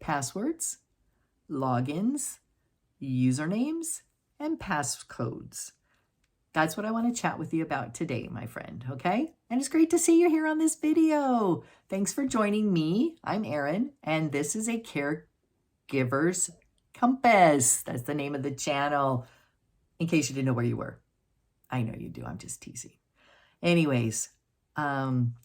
passwords, logins, usernames, and passcodes. That's what I want to chat with you about today, my friend, okay? And it's great to see you here on this video. Thanks for joining me. I'm Erin, and this is a Caregiver's Compass. That's the name of the channel, in case you didn't know where you were. I know you do. I'm just teasing. Anyways,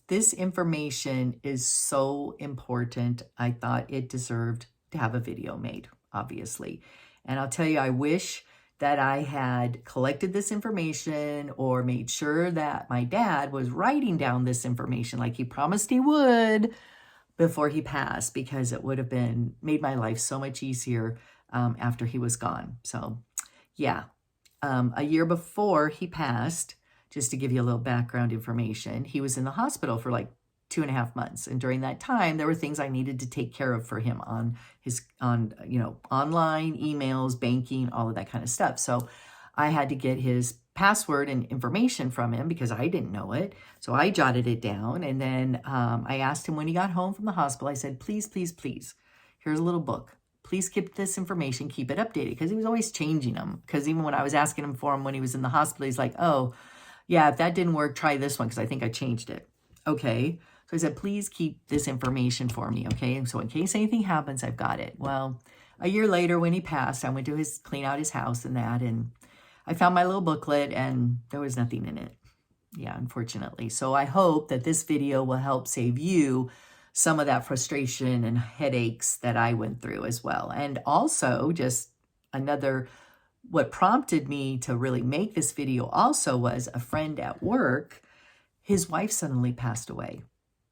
this information is so important. I thought it deserved to have a video made, obviously. And I'll tell you, I wish that I had collected this information or made sure that my dad was writing down this information like he promised he would before he passed, because it would have made my life so much easier after he was gone. So yeah, a year before he passed, just to give you a little background information, he was in the hospital for like 2.5 months. And during that time, there were things I needed to take care of for him on online, emails, banking, all of that kind of stuff. So I had to get his password and information from him because I didn't know it. So I jotted it down. And then I asked him when he got home from the hospital, I said, please, please, please, here's a little book. Please keep this information, keep it updated. Because he was always changing them. Because even when I was asking him for him when he was in the hospital, he's like, oh, yeah, if that didn't work, try this one because I think I changed it. Okay. So I said, please keep this information for me, okay? So in case anything happens, I've got it. Well, a year later when he passed, I went to clean out his house and I found my little booklet and there was nothing in it. Yeah, unfortunately. So I hope that this video will help save you some of that frustration and headaches that I went through as well. And also just what prompted me to really make this video also was a friend at work, his wife suddenly passed away.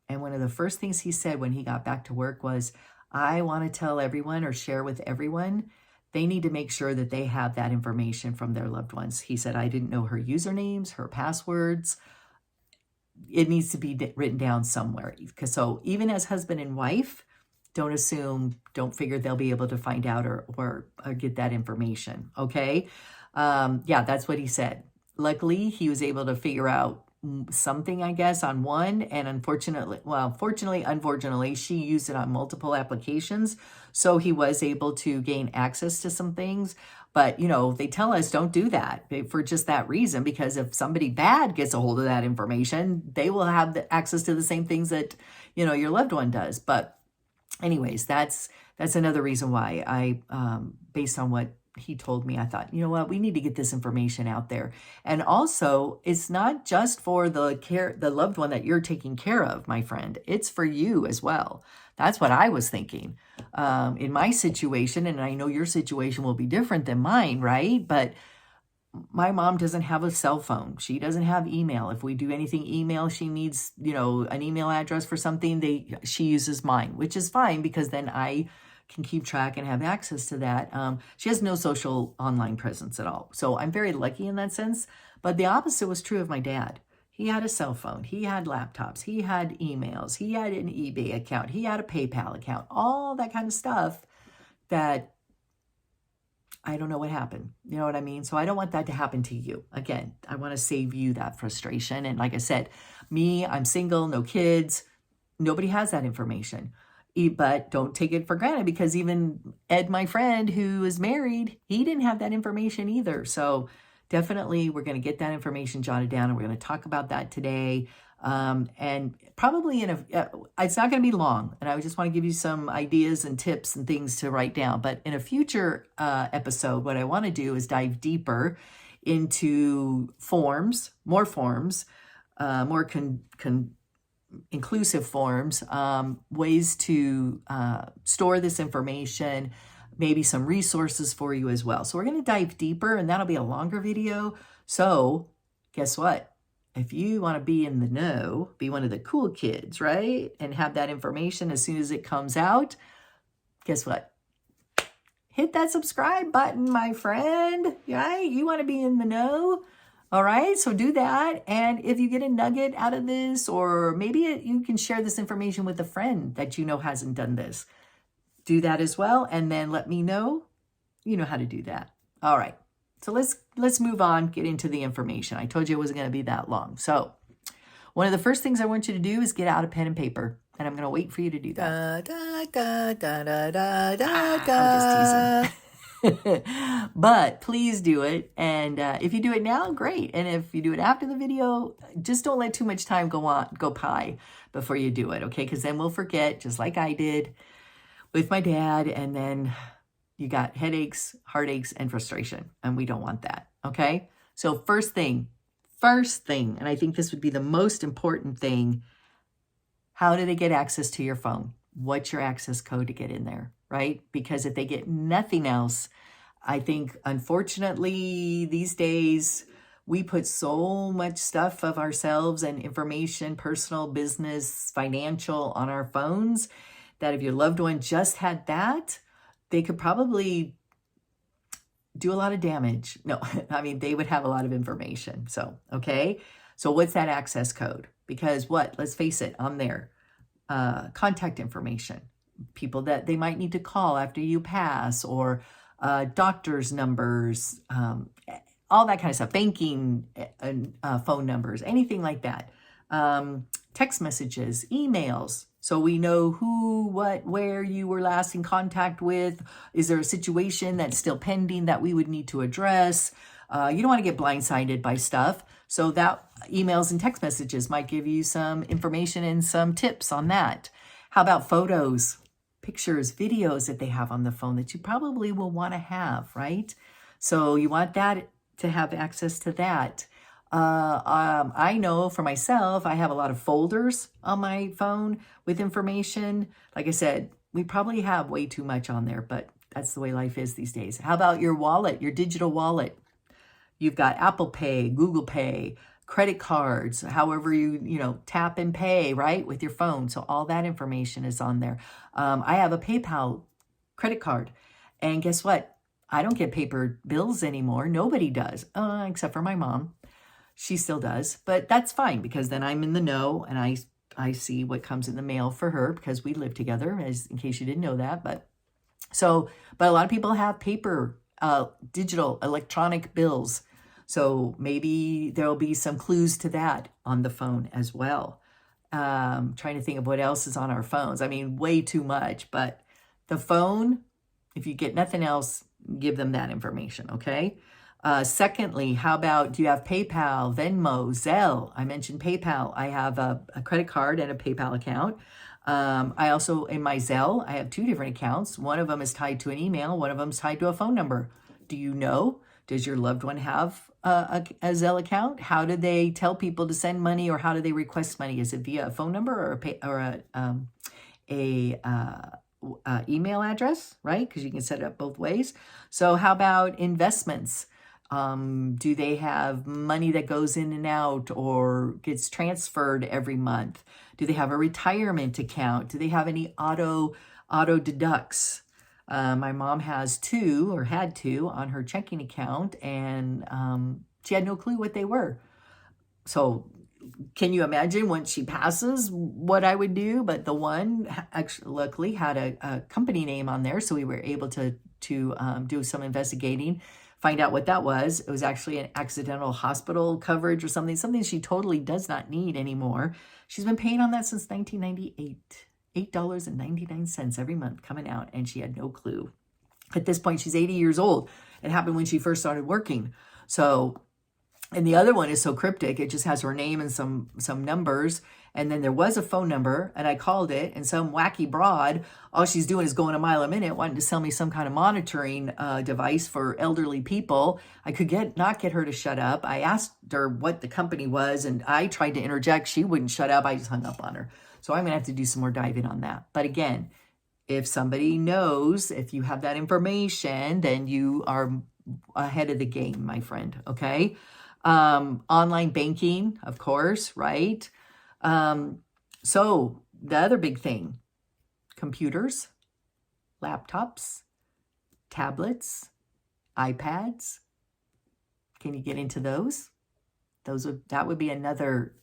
And one of the first things he said when he got back to work was, I want to tell everyone or share with everyone, they need to make sure that they have that information from their loved ones. He said, I didn't know her usernames, her passwords. It needs to be written down somewhere. So even as husband and wife, don't figure they'll be able to find out or get that information, okay? Yeah, that's what he said. Luckily, he was able to figure out something, I guess, on one, and unfortunately, she used it on multiple applications, so he was able to gain access to some things. But, they tell us don't do that for just that reason, because if somebody bad gets a hold of that information, they will have the access to the same things that, your loved one does. But anyways, that's another reason why I, based on what he told me, I thought, you know what, we need to get this information out there. And also, it's not just for the loved one that you're taking care of, my friend. It's for you as well. That's what I was thinking. In my situation, and I know your situation will be different than mine, right? But my mom doesn't have a cell phone. She doesn't have email. If we do anything email, she needs, an email address for something, she uses mine, which is fine because then I can keep track and have access to that. She has no social online presence at all. So I'm very lucky in that sense. But the opposite was true of my dad. He had a cell phone. He had laptops. He had emails. He had an eBay account. He had a PayPal account. All that kind of stuff that I don't know what happened. You know what I mean? So I don't want that to happen to you. Again, I want to save you that frustration. And like I said, I'm single, no kids. Nobody has that information. But don't take it for granted, because even Ed, my friend who is married, he didn't have that information either. So definitely we're going to get that information jotted down, and we're going to talk about that today. And probably it's not going to be long. And I just want to give you some ideas and tips and things to write down. But in a future episode, what I want to do is dive deeper into more inclusive forms, ways to store this information, maybe some resources for you as well. So we're going to dive deeper, and that'll be a longer video. So guess what? If you want to be in the know, be one of the cool kids, right? And have that information as soon as it comes out, guess what? Hit that subscribe button, my friend, right? You want to be in the know? All right, so do that. And if you get a nugget out of this, or maybe you can share this information with a friend that you know hasn't done this, do that as well. And then let me know you know how to do that. All right, so let's move on, get into the information. I told you it wasn't going to be that long. So one of the first things I want you to do is get out a pen and paper. And I'm going to wait for you to do that. Da, da, da, da, da, da, I'm just da. teasing. But please do it. And if you do it now, great. And if you do it after the video, just don't let too much time go by before you do it, okay? Because then we'll forget, just like I did with my dad. And then you got headaches, heartaches, and frustration. And we don't want that, okay? So first thing, and I think this would be the most important thing, how do they get access to your phone? What's your access code to get in there, right? Because if they get nothing else, I think, unfortunately, these days, we put so much stuff of ourselves and information, personal, business, financial, on our phones, that if your loved one just had that, they could probably do a lot of damage. No, I mean, they would have a lot of information. So, okay. So what's that access code? Because what? Let's face it, on there, contact information, people that they might need to call after you pass, or doctor's numbers, all that kind of stuff, banking phone numbers, anything like that. Text messages, emails. So we know who, what, where you were last in contact with. Is there a situation that's still pending that we would need to address? You don't want to get blindsided by stuff. So that emails and text messages might give you some information and some tips on that. How about photos, pictures, videos that they have on the phone that you probably will want to have, right? So you want that to have access to that. I know for myself, I have a lot of folders on my phone with information. Like I said, we probably have way too much on there, but that's the way life is these days. How about your wallet, your digital wallet? You've got Apple Pay, Google Pay, credit cards, however you tap and pay, right, with your phone. So all that information is on there. I have a PayPal credit card. And guess what? I don't get paper bills anymore. Nobody does, except for my mom. She still does, but that's fine, because then I'm in the know and I see what comes in the mail for her, because we live together, as in case you didn't know that. But a lot of people have paper, digital, electronic bills. So maybe there'll be some clues to that on the phone as well. Trying to think of what else is on our phones. I mean, way too much, but the phone, if you get nothing else, give them that information, okay? Secondly, how about, do you have PayPal, Venmo, Zelle? I mentioned PayPal. I have a credit card and a PayPal account. I also, in my Zelle, I have 2 different accounts. One of them is tied to an email. One of them is tied to a phone number. Do you know? Does your loved one have a Zelle account? How do they tell people to send money, or how do they request money? Is it via a phone number or a email address, right? Because you can set it up both ways. So how about investments? Do they have money that goes in and out or gets transferred every month? Do they have a retirement account? Do they have any auto deducts? My mom has 2, or had 2, on her checking account, and she had no clue what they were. So can you imagine, once she passes, what I would do? But the one actually, luckily, had a company name on there, so we were able to do some investigating, find out what that was. It was actually an accidental hospital coverage or something she totally does not need anymore. She's been paying on that since 1998. $8.99 every month coming out, and she had no clue. At this point, she's 80 years old. It happened when she first started working. So, and the other one is so cryptic. It just has her name and some numbers. And then there was a phone number, and I called it, and some wacky broad, all she's doing is going a mile a minute, wanting to sell me some kind of monitoring device for elderly people. I could not get her to shut up. I asked her what the company was, and I tried to interject. She wouldn't shut up. I just hung up on her. So I'm going to have to do some more diving on that. But again, if somebody knows, if you have that information, then you are ahead of the game, my friend, okay? Online banking, of course, right? So the other big thing, computers, laptops, tablets, iPads. Can you get into those? That would be another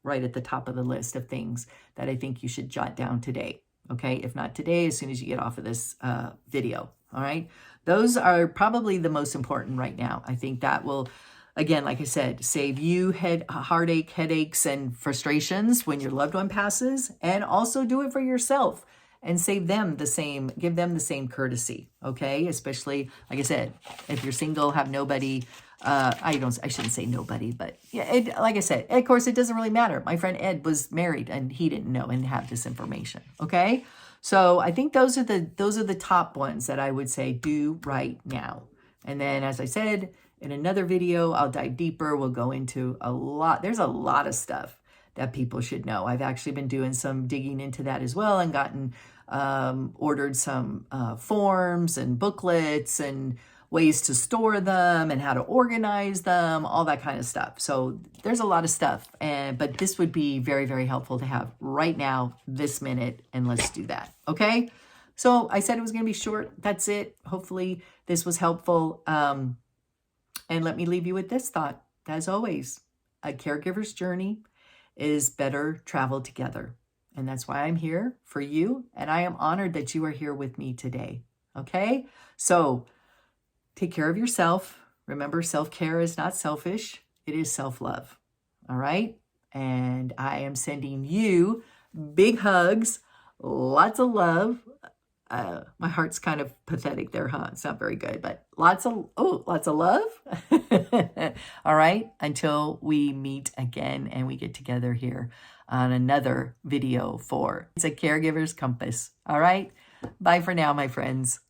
right at the top of the list of things that I think you should jot down today. Okay, if not today, as soon as you get off of this video. All right, those are probably the most important right now. I think that will again, like I said, save you headaches, and frustrations when your loved one passes, and also do it for yourself and save them the same, give them the same courtesy, okay? Especially, like I said, if you're single, have nobody, I shouldn't say nobody, but yeah, like I said, of course, it doesn't really matter. My friend Ed was married and he didn't know and have this information, okay? So I think those are the top ones that I would say do right now. And then, as I said, in another video, I'll dive deeper. We'll go into there's a lot of stuff that people should know. I've actually been doing some digging into that as well and gotten, ordered some forms and booklets and ways to store them and how to organize them, all that kind of stuff. So there's a lot of stuff, but this would be very, very helpful to have right now, this minute, and let's do that, okay? So I said it was going to be short. That's it. Hopefully this was helpful. And let me leave you with this thought. As always, a caregiver's journey is better traveled together. And that's why I'm here for you. And I am honored that you are here with me today. Okay? So take care of yourself. Remember, self-care is not selfish. It is self-love. All right? And I am sending you big hugs, lots of love. My heart's kind of pathetic there, huh? It's not very good, but lots of love. All right. Until we meet again and we get together here on another video for It's a Caregiver's Compass. All right. Bye for now, my friends.